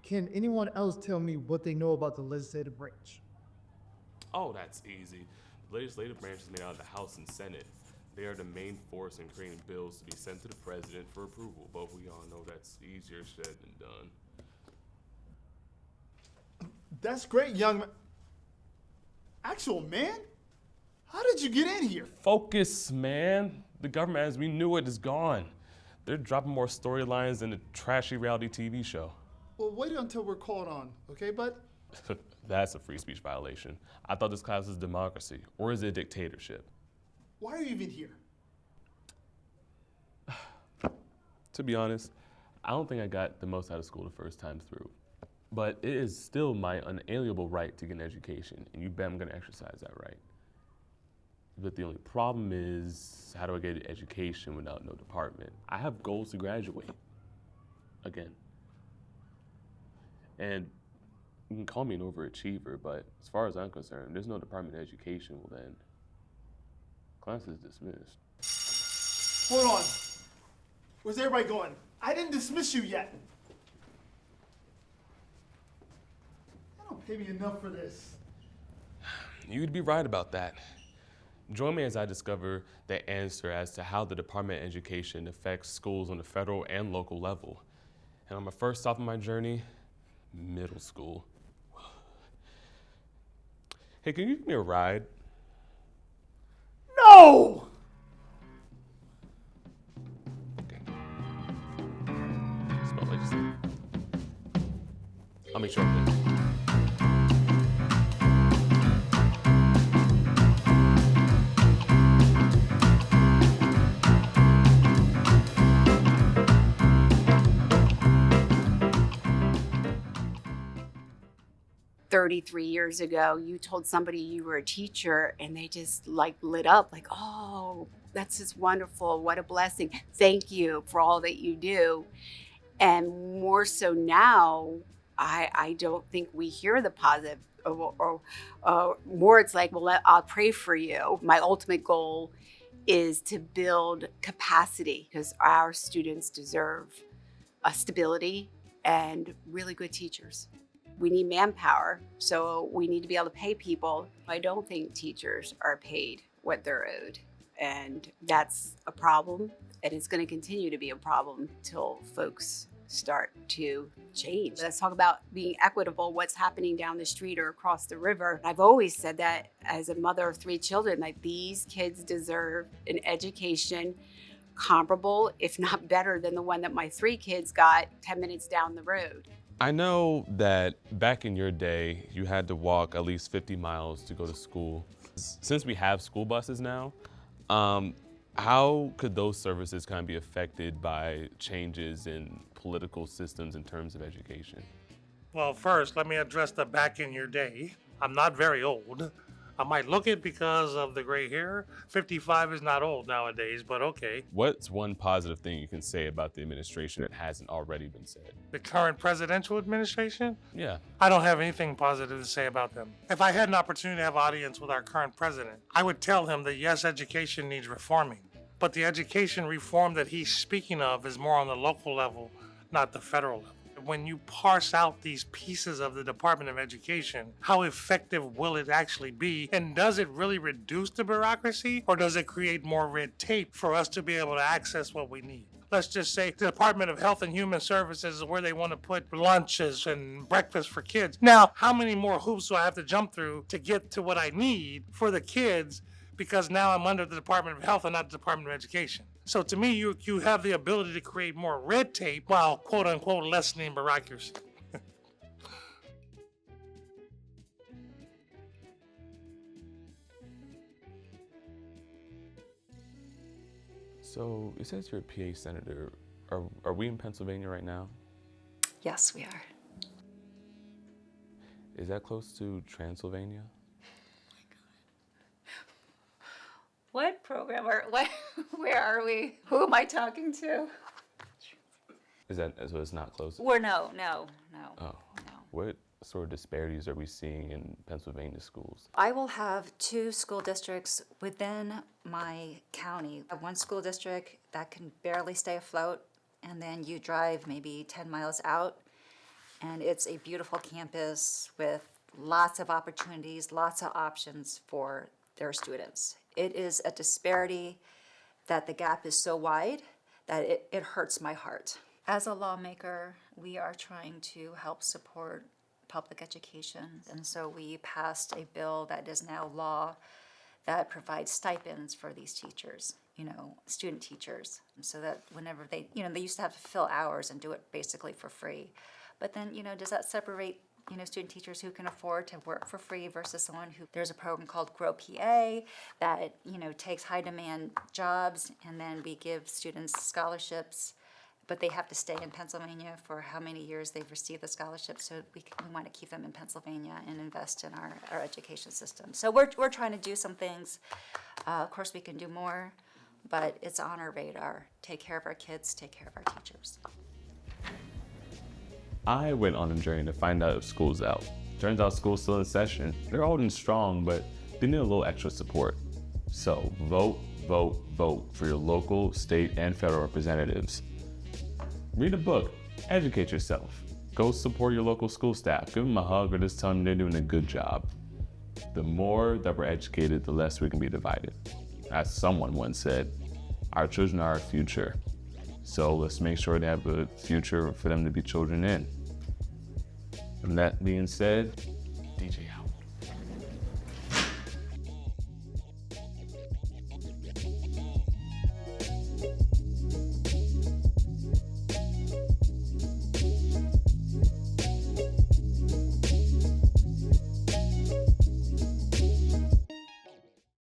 Can anyone else tell me what they know about the legislative branch? Oh, that's easy. The legislative branch is made out of the House and Senate. They are the main force in creating bills to be sent to the president for approval, but we all know that's easier said than done. That's great, young man. Actual man? How did you get in here? Focus, man. The government as we knew it is gone. They're dropping more storylines than a trashy reality TV show. Well, wait until we're called on, okay, bud? That's a free speech violation. I thought this class was democracy, or is it a dictatorship? Why are you even here? To be honest, I don't think I got the most out of school the first time through. But it is still my unalienable right to get an education, and you bet I'm gonna exercise that right. But the only problem is, how do I get an education without no department? I have goals to graduate, again. And you can call me an overachiever, but as far as I'm concerned, there's no department of education, well then, class is dismissed. Hold on. Where's everybody going? I didn't dismiss you yet. They don't pay me enough for this. You'd be right about that. Join me as I discover the answer as to how the Department of Education affects schools on the federal and local level. And on my first stop on my journey, middle school. Hey, can you give me a ride? No! Okay. Smell like you said. I'll make sure I'm there. 33 years ago, you told somebody you were a teacher and they just like lit up like, oh, that's just wonderful. What a blessing. Thank you for all that you do. And more so now, I don't think we hear the positive or more it's like, well, I'll pray for you. My ultimate goal is to build capacity because our students deserve a stability and really good teachers. We need manpower, so we need to be able to pay people. I don't think teachers are paid what they're owed, and that's a problem, and it's going to continue to be a problem till folks start to change. Let's talk about being equitable, what's happening down the street or across the river. I've always said that as a mother of 3 children, like these kids deserve an education comparable, if not better than the one that my 3 kids got 10 minutes down the road. I know that back in your day, you had to walk at least 50 miles to go to school. Since we have school buses now, how could those services kind of be affected by changes in political systems in terms of education? Well, first, let me address the back in your day. I'm not very old. I might look it because of the gray hair. 55 is not old nowadays, but okay. What's one positive thing you can say about the administration that hasn't already been said? The current presidential administration? Yeah. I don't have anything positive to say about them. If I had an opportunity to have audience with our current president, I would tell him that yes, education needs reforming. But the education reform that he's speaking of is more on the local level, not the federal level. When you parse out these pieces of the Department of Education, how effective will it actually be? And does it really reduce the bureaucracy, or does it create more red tape for us to be able to access what we need? Let's just say the Department of Health and Human Services is where they want to put lunches and breakfast for kids. Now, how many more hoops do I have to jump through to get to what I need for the kids? Because now I'm under the Department of Health and not the Department of Education. So to me, you have the ability to create more red tape while quote unquote lessening bureaucracy. So it says you're a PA senator. Are we in Pennsylvania right now? Yes, we are. Is that close to Transylvania? What program or what? Where are we? Who am I talking to? Is that so? It's not close. No. Oh, what sort of disparities are we seeing in Pennsylvania schools? I will have 2 school districts within my county. I have one school district that can barely stay afloat, and then you drive maybe 10 miles out, and it's a beautiful campus with lots of opportunities, lots of options for their students. It is a disparity that the gap is so wide that it hurts my heart. As a lawmaker, we are trying to help support public education, and so we passed a bill that is now law that provides stipends for these teachers, student teachers, so that whenever they used to have to fill hours and do it basically for free. But then, does that separate, student teachers who can afford to work for free versus someone who, there's a program called Grow PA that, takes high demand jobs, and then we give students scholarships, but they have to stay in Pennsylvania for how many years they've received the scholarship. So we want to keep them in Pennsylvania and invest in our education system. So we're trying to do some things. Of course, we can do more, but it's on our radar. Take care of our kids, take care of our teachers. I went on a journey to find out if school's out. Turns out school's still in session. They're holding strong, but they need a little extra support. So vote, vote, vote for your local, state, and federal representatives. Read a book, educate yourself. Go support your local school staff. Give them a hug or just tell them they're doing a good job. The more that we're educated, the less we can be divided. As someone once said, our children are our future. So let's make sure they have a future for them to be children in. And that being said, DJ out.